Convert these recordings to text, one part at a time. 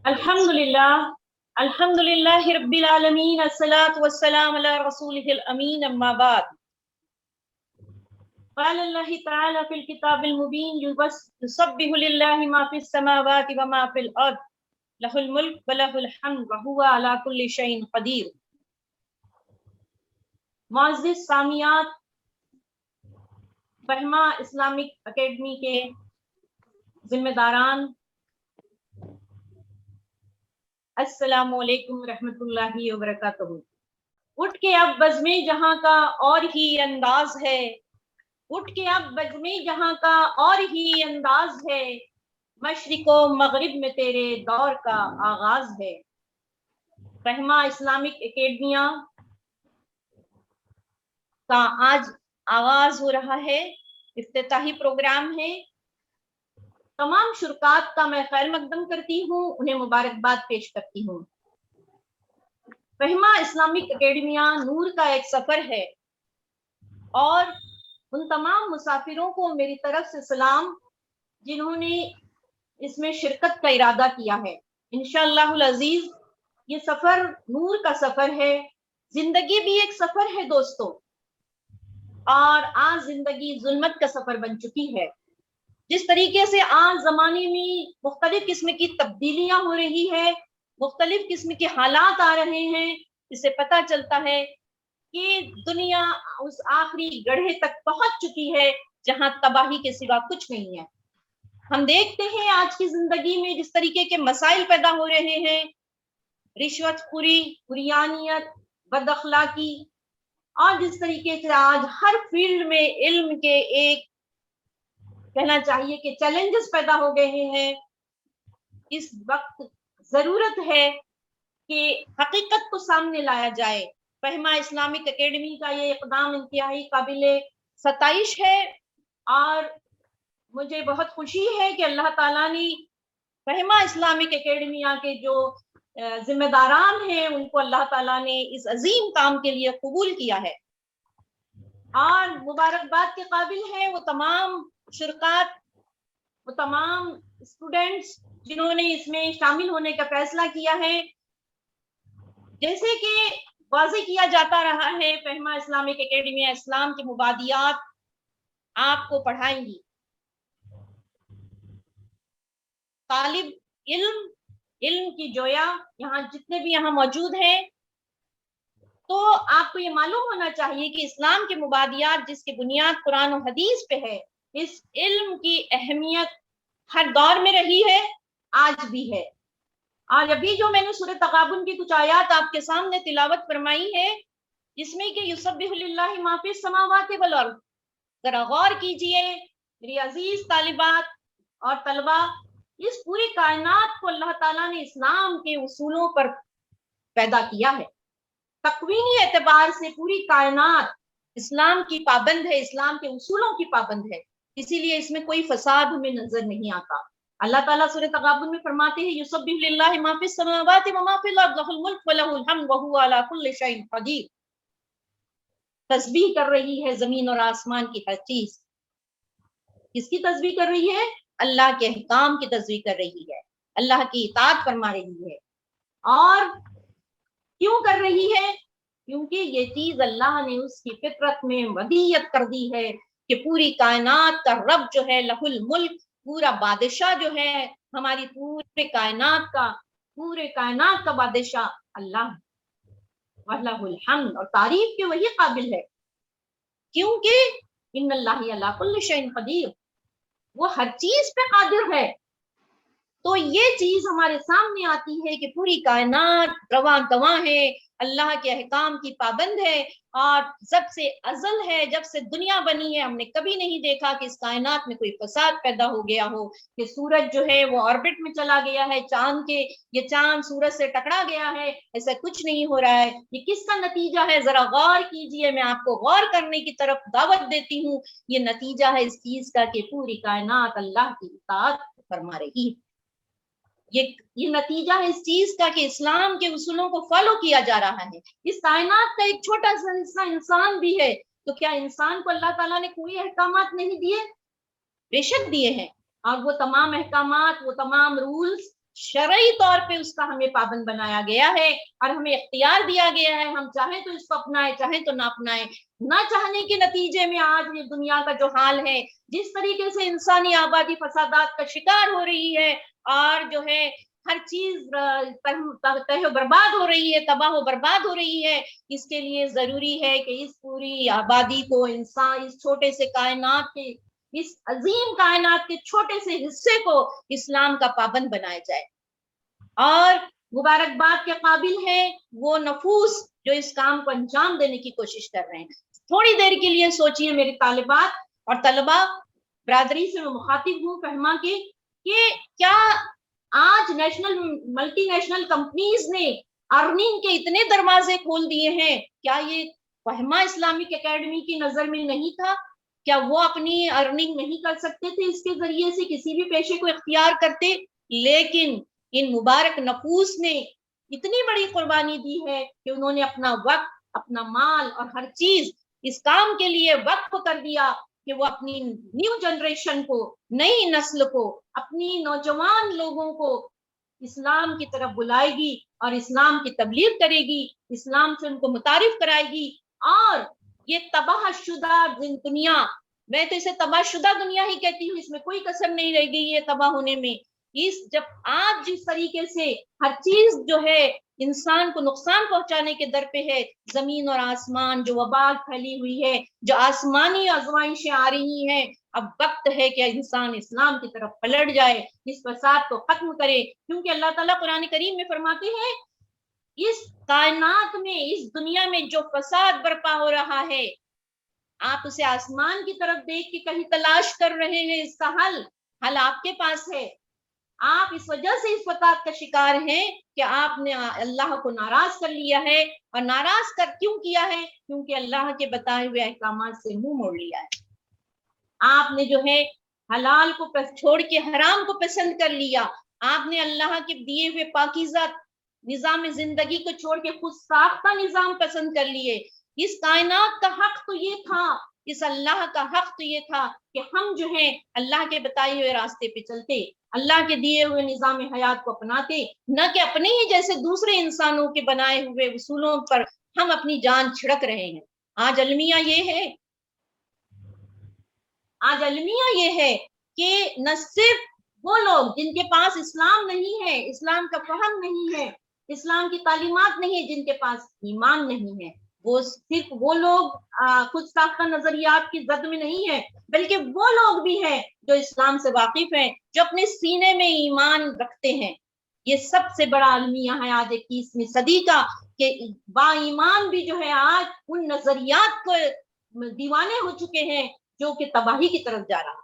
अल्हम्दुलिल्लाह अल्हम्दुलिल्लाहि रब्बिल आलमीन अस्सलातु वस्सलामु अला रसूलिहिल अमीन अम्मा बाद क़ाल अल्लाह तआला फ़िल किताबिल मुबीन युसब्बिहु लिल्लाहि मा फ़िस समावाति व मा फ़िल अर्द लहुल मुल्क व लहुल हम्द व हुवा अला कुल्लि शैइन क़दीर। मुअज़्ज़िज़ सामियात, फहमा इस्लामिक एकेडमी के जिम्मेदारान, अस्सलामु अलैकुम रहमतुल्लाहि व बरकातहू। उठ के अब बज़्मे जहां का और ही अंदाज है, उठ के अब बज़्मे जहां का और ही अंदाज है, मशरिको मगरिब में तेरे दौर का आगाज है। फहमा इस्लामिक एकेडमिया का आज आगाज हो रहा है, इफ्तिताही प्रोग्राम है। तमाम शुरकात का मैं खैर मकदम करती हूँ, उन्हें मुबारकबाद पेश करती हूँ। फहमा इस्लामिक एकेडमिया नूर का एक सफर है और उन तमाम मुसाफिरों को मेरी तरफ से सलाम जिन्होंने इसमें शिरकत का इरादा किया है। इंशाअल्लाहुल अजीज ये सफर नूर का सफर है, जिंदगी भी एक सफर है दोस्तों, और आज जिंदगी जुल्मत का सफर बन चुकी है। जिस तरीके से आज जमाने में मुख्तलिफ किस्म की तब्दीलियां हो रही है, मुख्तलिफ किस्म के हालात आ रहे हैं, इससे पता चलता है कि दुनिया उस आखिरी गड्ढे तक पहुंच चुकी है जहां तबाही के सिवा कुछ नहीं है। हम देखते हैं आज की जिंदगी में जिस तरीके के मसाइल पैदा हो रहे हैं, रिश्वतखोरी, हुरियानियत, बदअखलाकी, और जिस तरीके से आज हर फील्ड में इल्म के एक कहना चाहिए कि चैलेंजेस पैदा हो गए हैं। इस वक्त जरूरत है कि हकीकत को सामने लाया जाए। फहमा इस्लामिक एकेडमी का ये इक़दाम इंतहाई काबिले सताइश है और मुझे बहुत खुशी है कि अल्लाह ताला ने फहमा इस्लामिक एकेडमिया के जो जिम्मेदारान हैं उनको अल्लाह ताला ने इस अजीम काम के लिए कबूल किया है। और मुबारकबाद के काबिल है वो तमाम शुरकात, वो तमाम स्टूडेंट्स जिन्होंने इसमें शामिल होने का फैसला किया है। जैसे कि वाज़ेह किया जाता रहा है, फहमा इस्लामिक एकेडमी इस्लाम की मुबादियात आपको पढ़ाएंगी। तालिब इल्म की जोया यहाँ जितने भी यहाँ मौजूद हैं, तो आपको ये मालूम होना चाहिए कि इस्लाम के मुबादियात जिसकी बुनियाद कुरान और हदीस पे है, इस इल्म की अहमियत हर दौर में रही है, आज भी है। और अभी जो मैंने सूरह तगाबुन की कुछ आयात आपके सामने तिलावत फरमाई है, जिसमें कि युसब्बिहु लिल्लाहि मा फिस समावाति वल अर्द, जरा गौर कीजिए मेरी अजीज तालिबात और तलबा, इस पूरी कायनात को अल्लाह ताला ने इस्लाम के उसूलों पर पैदा किया है। तकवीनी एतबार से पूरी कायनात इस्लाम की पाबंद है, इस्लाम के उसूलों की पाबंद है, इसीलिए इसमें कोई फसाद हमें नजर नहीं आता। अल्लाह ताला सूरह तगाबुन में फरमाते हैं युसब्बिहु लिल्लाहि मा फिस समावाति व मा फिल अर्द लहुल मुल्क व लहुल हम्द व हुवा अला कुल्लि शैइन क़दीर। तस्बीह कर रही है जमीन और आसमान की हर चीज। किसकी तस्बीह कर रही है? अल्लाह के अहकाम की तस्बीह कर रही है, अल्लाह की इताअत फरमा रही है। और क्यों कर रही है? क्योंकि ये चीज अल्लाह ने उसकी फितरत में वदीयत कर दी है कि पूरी कायनात का रब जो है, लहुल मुल्क, पूरा बादशाह जो है, हमारी पूरे कायनात का बादशाह अल्लाह, वल्लाहुल हम्द, और तारीफ के वही काबिल है, क्योंकि इन्नल्लाहि अला कुल्लि शैइन क़दीर, वो हर चीज पे कादिर है। तो ये चीज हमारे सामने आती है कि पूरी कायनात रवां गवां है, अल्लाह के अहकाम की पाबंद है, और जब से अजल है, जब से दुनिया बनी है, हमने कभी नहीं देखा कि इस कायनात में कोई फसाद पैदा हो गया हो, कि सूरज जो है वो ऑर्बिट में चला गया है, ये चांद सूरज से टकरा गया है, ऐसा कुछ नहीं हो रहा है। ये किसका नतीजा है? जरा गौर कीजिए, मैं आपको गौर करने की तरफ दावत देती हूँ। ये नतीजा है इस चीज का कि पूरी कायनात अल्लाह की इताअत फरमा रही है। ये नतीजा है इस चीज का कि इस्लाम के उसूलों को फॉलो किया जा रहा है। इस कायनात का एक छोटा सा हिस्सा इंसान भी है, तो क्या इंसान को अल्लाह ताला ने कोई अहकामात नहीं दिए? बेशक दिए हैं, और वो तमाम अहकामात, वो तमाम रूल्स शरई तौर पे उसका हमें पाबंद बनाया गया है और हमें इख्तियार दिया गया है, हम चाहें तो इसको अपनाएं, चाहें तो ना अपनाएं। ना चाहने के नतीजे में आज ये दुनिया का जो हाल है, जिस तरीके से इंसानी आबादी फसादात का शिकार हो रही है और जो है हर चीज तह बर्बाद हो रही है, तबाह बर्बाद हो रही है, इसके लिए जरूरी है कि इस पूरी आबादी को, इंसान, इस छोटे से कायनात के, इस अजीम कायनात के छोटे से हिस्से को इस्लाम का पाबंद बनाया जाए। और मुबारकबाद के काबिल है वो नफूस जो इस काम को अंजाम देने की कोशिश कर रहे हैं। थोड़ी देर के लिए सोचिए मेरे तालिबात और तलबा बरादरी से मैं मुखातिब हूँ फहमा के, कि क्या आज नेशनल मल्टीनेशनल कंपनीज ने अर्निंग के इतने दरवाजे खोल दिए हैं, क्या ये फहमा इस्लामिक एकेडमी की नजर में नहीं था? क्या वो अपनी अर्निंग नहीं कर सकते थे, इसके जरिए से किसी भी पेशे को इख्तियार करते? लेकिन इन मुबारक नफूस ने इतनी बड़ी कुर्बानी दी है कि उन्होंने अपना वक्त, अपना माल और हर चीज इस काम के लिए वक्फ कर दिया कि वो अपनी न्यू जनरेशन को, नई नस्ल को, अपनी नौजवान लोगों को इस्लाम की तरफ बुलाएगी और इस्लाम की तबलीग करेगी, इस्लाम से उनको मुतारिफ कराएगी। और ये तबाहशुदा दुनिया, मैं तो इसे तबाहशुदा दुनिया ही कहती हूँ, इसमें कोई कसर नहीं रह गई है तबाह होने में। इस जब आज जिस तरीके से हर चीज जो है इंसान को नुकसान पहुंचाने के दर पे है, जमीन और आसमान जो वबाल फैली हुई है, जो आसमानी आजमाइशें आ रही हैं, अब वक्त है कि इंसान इस्लाम की तरफ पलट जाए, इस फसाद को खत्म करे। क्योंकि अल्लाह ताला कुरान करीम में फरमाते हैं, इस कायनात में, इस दुनिया में जो फसाद बर्पा हो रहा है, आप उसे आसमान की तरफ देख के कहीं तलाश कर रहे हैं इसका हल आपके पास है। आप इस वजह से इस फसाद का शिकार हैं कि आपने अल्लाह को नाराज कर लिया है। और नाराज कर क्यों किया है? क्योंकि अल्लाह के बताए हुए अहकामात से मुंह मोड़ लिया है। आपने जो है हलाल को छोड़ के हराम को पसंद कर लिया। आपने अल्लाह के दिए हुए पाकीज़ा निजाम जिंदगी को छोड़ के खुद साख्ता निजाम पसंद कर लिए। इस कायनात का हक तो ये था, इस अल्लाह का हक तो ये था कि हम जो है अल्लाह के बताए हुए रास्ते पे चलते, अल्लाह के दिए हुए निजाम हयात को अपनाते, न कि अपने ही जैसे दूसरे इंसानों के बनाए हुए उसूलों पर हम अपनी जान छिड़क रहे हैं। आज अलमिया ये है, आज अलमिया ये है कि न सिर्फ वो लोग जिनके पास इस्लाम नहीं है, इस्लाम का फहम नहीं है, इस्लाम की तालीमात नहीं है, जिनके पास ईमान नहीं है, वो सिर्फ वो लोग खुद साख्ता नजरियात की जद में नहीं है, बल्कि वो लोग भी हैं जो इस्लाम से वाकिफ हैं, जो अपने सीने में ईमान रखते हैं। ये सबसे बड़ा अलमिया है आज 21वीं सदी का, कि बाईमान भी जो है आज उन नजरियात को दीवाने हो चुके हैं जो कि तबाही की तरफ जा रहा।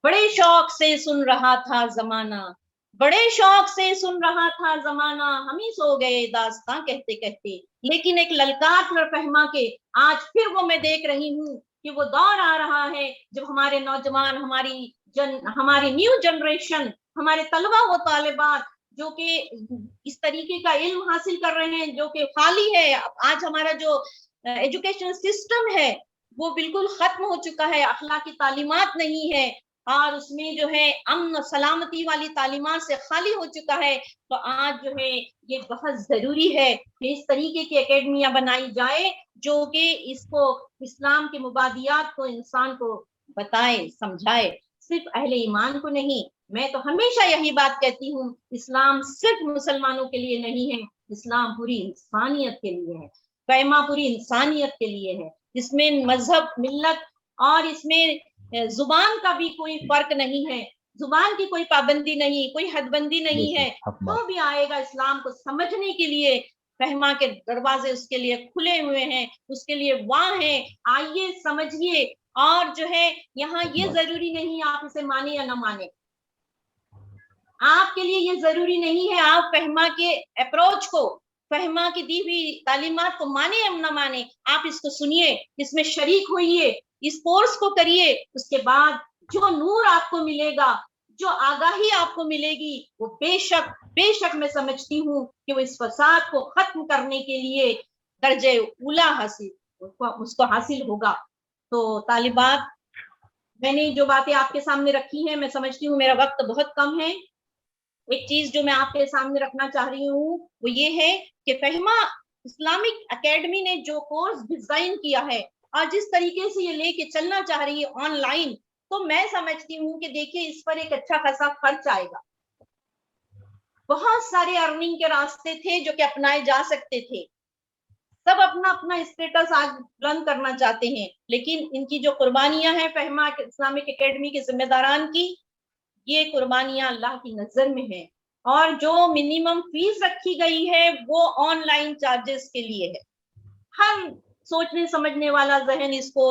बड़े शौक से सुन रहा था जमाना, बड़े शौक से सुन रहा था जमाना, हम ही सो गए दास्तां कहते कहते। लेकिन एक ललकार पर फहमा के आज फिर वो मैं देख रही हूँ कि वो दौर आ रहा है जब हमारे नौजवान, हमारी न्यू जनरेशन, हमारे तलबा व तालिबात जो कि इस तरीके का इल्म हासिल कर रहे हैं जो कि खाली है। आज हमारा जो एजुकेशन सिस्टम है वो बिल्कुल खत्म हो चुका है, अखलाकी तालीमात नहीं है और उसमें जो है अमन सलामती वाली तालीमात से खाली हो चुका है। तो आज जो है ये बहुत जरूरी है कि इस तरीके की एकेडमियां बनाई जाए जो कि इसको, इस्लाम के मुबादियात को इंसान को बताए, समझाए, सिर्फ अहले ईमान को नहीं। मैं तो हमेशा यही बात कहती हूँ, इस्लाम सिर्फ मुसलमानों के लिए नहीं है, इस्लाम पूरी इंसानियत के लिए है, पैमा पूरी इंसानियत के लिए है। इसमें मजहब, मिल्लत और इसमें जुबान का भी कोई फर्क नहीं है, जुबान की कोई पाबंदी नहीं, कोई हदबंदी नहीं है। तो भी आएगा इस्लाम को समझने के लिए, फहमा के दरवाजे उसके लिए खुले हुए हैं, उसके लिए वहाँ है, आइए समझिए। और जो है यहाँ ये जरूरी नहीं आप इसे माने या ना माने, आपके लिए ये जरूरी नहीं है आप फहमा के अप्रोच को, फहमा की दी हुई तालीमात को माने या न माने, आप इसको सुनिए, इसमें शरीक होइए, इस कोर्स को करिए। उसके बाद जो नूर आपको मिलेगा, जो आगाही आपको मिलेगी, वो बेशक बेशक मैं समझती हूँ कि वो इस फसाद को खत्म करने के लिए दर्जे उला हासिल उसको हासिल होगा। तो तालिबात میں نے جو باتیں آپ کے سامنے رکھی ہیں، میں سمجھتی ہوں میرا وقت بہت کم ہے. ایک چیز جو میں آپ کے سامنے رکھنا چاہ رہی ہوں وہ یہ ہے کہ فہما اسلامک اکیڈمی نے جو کورس ڈیزائن کیا ہے اور جس طریقے سے یہ لے کے چلنا چاہ رہی ہے آن لائن، تو میں سمجھتی ہوں کہ دیکھیے اس پر ایک اچھا خاصا خرچ آئے گا. بہت سارے ارننگ کے راستے تھے جو کہ اپنائے جا سکتے تھے. سب اپنا اپنا اسٹیٹس آج رن کرنا چاہتے ہیں، لیکن ان کی جو قربانیاں ہیں فہما اسلامک اکیڈمی کے ذمہ داران کی، یہ قربانیاں اللہ کی نظر میں ہیں. اور جو منیمم فیس رکھی گئی ہے وہ آن لائن چارجز کے لیے ہے. ہر سوچنے سمجھنے والا ذہن اس کو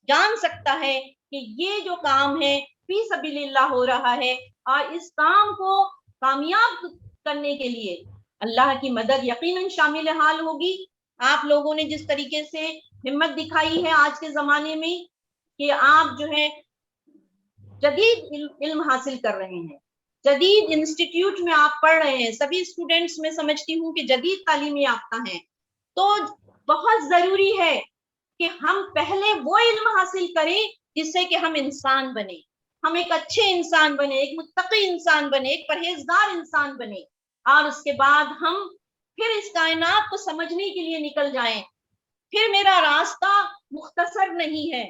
جان سکتا ہے کہ یہ جو کام ہے فی سبیل اللہ ہو رہا ہے، اور اس کام کو کامیاب کرنے کے لیے اللہ کی مدد یقیناً شامل حال ہوگی. آپ لوگوں نے جس طریقے سے ہمت دکھائی ہے آج کے زمانے میں کہ آپ جو ہے جدید علم حاصل کر رہے ہیں، جدید انسٹیٹیوٹ میں آپ پڑھ رہے ہیں، سبھی اسٹوڈینٹس میں سمجھتی ہوں کہ جدید تعلیمی یافتہ ہیں، تو بہت ضروری ہے کہ ہم پہلے وہ علم حاصل کریں جس سے کہ ہم انسان بنے، ہم ایک اچھے انسان بنے، ایک متقی انسان بنے، ایک پرہیزگار انسان بنے، اور اس کے بعد ہم پھر اس کائنات کو سمجھنے کے لیے نکل جائیں. پھر میرا راستہ مختصر نہیں ہے،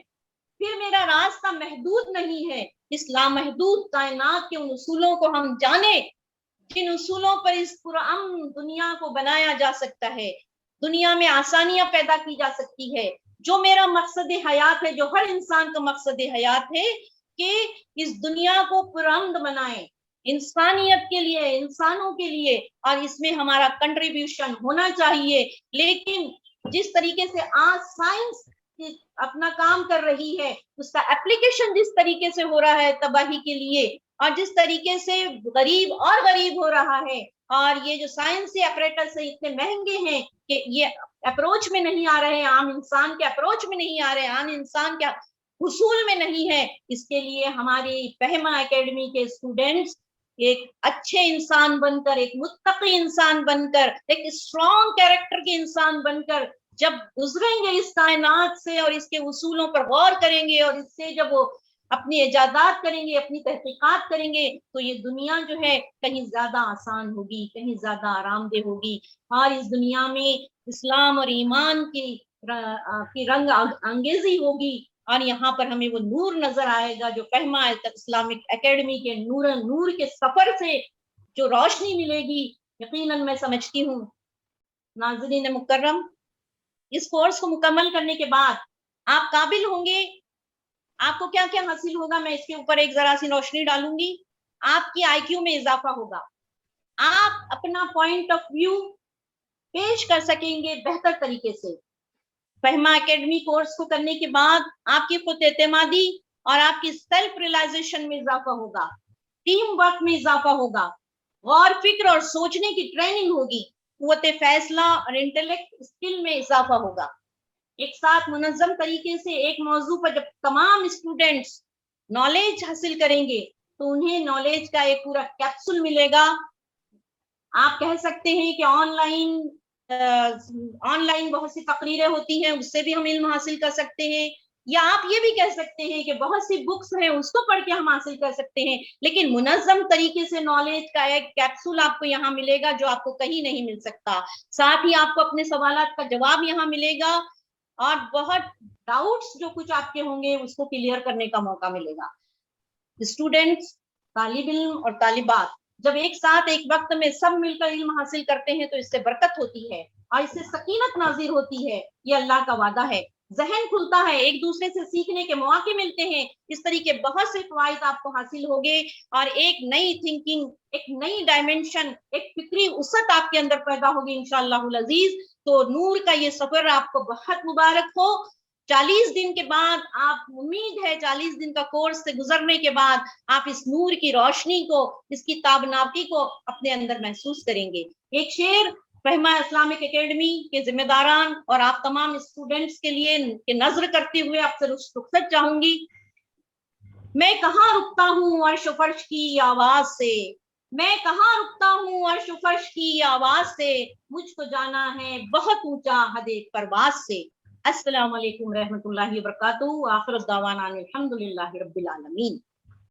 پھر میرا راستہ محدود نہیں ہے. اس لامحدود کائنات کے ان اصولوں کو ہم جانیں جن اصولوں پر اس پرامن دنیا کو بنایا جا سکتا ہے، دنیا میں آسانیاں پیدا کی جا سکتی ہے. جو میرا مقصد حیات ہے، جو ہر انسان کا مقصد حیات ہے کہ اس دنیا کو پرامن بنائیں انسانیت کے لیے، انسانوں کے لیے، اور اس میں ہمارا کنٹریبیوشن ہونا چاہیے. لیکن جس طریقے سے آج سائنس اپنا کام کر رہی ہے، اس کا اپلیکیشن جس طریقے سے ہو رہا ہے تباہی کے لیے، اور جس طریقے سے غریب اور غریب ہو رہا ہے، اور یہ جو سائنسی اپریٹس ہے اتنے مہنگے ہیں کہ یہ اپروچ میں نہیں آ رہے، عام انسان کے اپروچ میں نہیں آ رہے، عام انسان کے حصول میں نہیں ہے. اس کے لیے ہماری فہما اکیڈمی کے اسٹوڈینٹس ایک اچھے انسان بن کر، ایک متقی انسان بن کر، ایک اسٹرانگ کیریکٹر کے انسان بن کر جب گزریں گے اس کائنات سے اور اس کے اصولوں پر غور کریں گے، اور اس سے جب وہ اپنی ایجادات کریں گے، اپنی تحقیقات کریں گے، تو یہ دنیا جو ہے کہیں زیادہ آسان ہوگی، کہیں زیادہ آرام دہ ہوگی، اور اس دنیا میں اسلام اور ایمان کی رنگ انگیزی ہوگی، اور یہاں پر ہمیں وہ نور نظر آئے گا جو فہما اسلامک اکیڈمی کے نور کے سفر سے جو روشنی ملے گی. یقیناً میں سمجھتی ہوں ناظرین مکرم، اس کورس کو مکمل کرنے کے بعد آپ قابل ہوں گے. آپ کو کیا کیا حاصل ہوگا، میں اس کے اوپر ایک ذرا سی روشنی ڈالوں گی. آپ کی آئی کیو میں اضافہ ہوگا، آپ اپنا پوائنٹ آف ویو پیش کر سکیں گے بہتر طریقے سے. فہما اکیڈمی کورس کو کرنے کے بعد آپ کی خود اعتمادی اور آپ کی سیلف ریلائزیشن میں اضافہ ہوگا، ٹیم ورک میں اضافہ ہوگا، غور فکر اور سوچنے کی ٹریننگ ہوگی، قوت فیصلہ اور انٹلیکٹ اسکل میں اضافہ ہوگا. ایک ساتھ منظم طریقے سے ایک موضوع پر جب تمام اسٹوڈینٹس نالج حاصل کریں گے تو انہیں نالج کا ایک پورا کیپسول ملے گا. آپ کہہ سکتے ہیں کہ آن لائن بہت سی تقریریں ہوتی ہیں، اس سے بھی ہم علم حاصل کر سکتے ہیں، یا آپ یہ بھی کہہ سکتے ہیں کہ بہت سی بکس ہیں اس کو پڑھ کے ہم حاصل کر سکتے ہیں. لیکن منظم طریقے سے نالج کا ایک کیپسول آپ کو یہاں ملے گا جو آپ کو کہیں نہیں مل سکتا. ساتھ ہی آپ کو اپنے سوالات کا جواب یہاں ملے گا، اور بہت ڈاؤٹس جو کچھ آپ کے ہوں گے اس کو کلیئر کرنے کا موقع ملے گا. اسٹوڈینٹس، طالب علم اور طالبات جب ایک ساتھ ایک وقت میں سب مل کر علم حاصل کرتے ہیں تو اس سے برکت ہوتی ہے اور اس سے سکینت نازل ہوتی ہے. یہ اللہ کا وعدہ ہے. ذہن کھلتا ہے، ایک دوسرے سے سیکھنے کے مواقع ملتے ہیں. اس طریقے بہت سے فوائد آپ کو حاصل ہوگے، اور ایک نئی تھنکنگ، ایک نئی ڈائمنشن، ایک فکری وسعت آپ کے اندر پیدا ہوگی انشاءاللہ العزیز. تو نور کا یہ سفر آپ کو بہت مبارک ہو. 40 دن کے بعد آپ امید ہے 40 دن کا کورس سے گزرنے کے بعد آپ اس نور کی روشنی کو، اس کی تابناکی کو اپنے اندر محسوس کریں گے. ایک شعر فہما اسلامک اکیڈمی کے ذمہ داران اور آپ تمام اسٹوڈنٹس کے لیے نظر کرتے ہوئے آپ سے رخصت چاہوں گی. میں کہاں رکتا ہوں عرش و فرش کی آواز سے، میں کہاں رکتا ہوں عرش و فرش کی آواز سے، مجھ کو جانا ہے بہت اونچا حد پرواز سے. السلام علیکم رحمۃ اللہ وبرکاتہ، آخر الدعوانا ان الحمد للہ رب العالمین.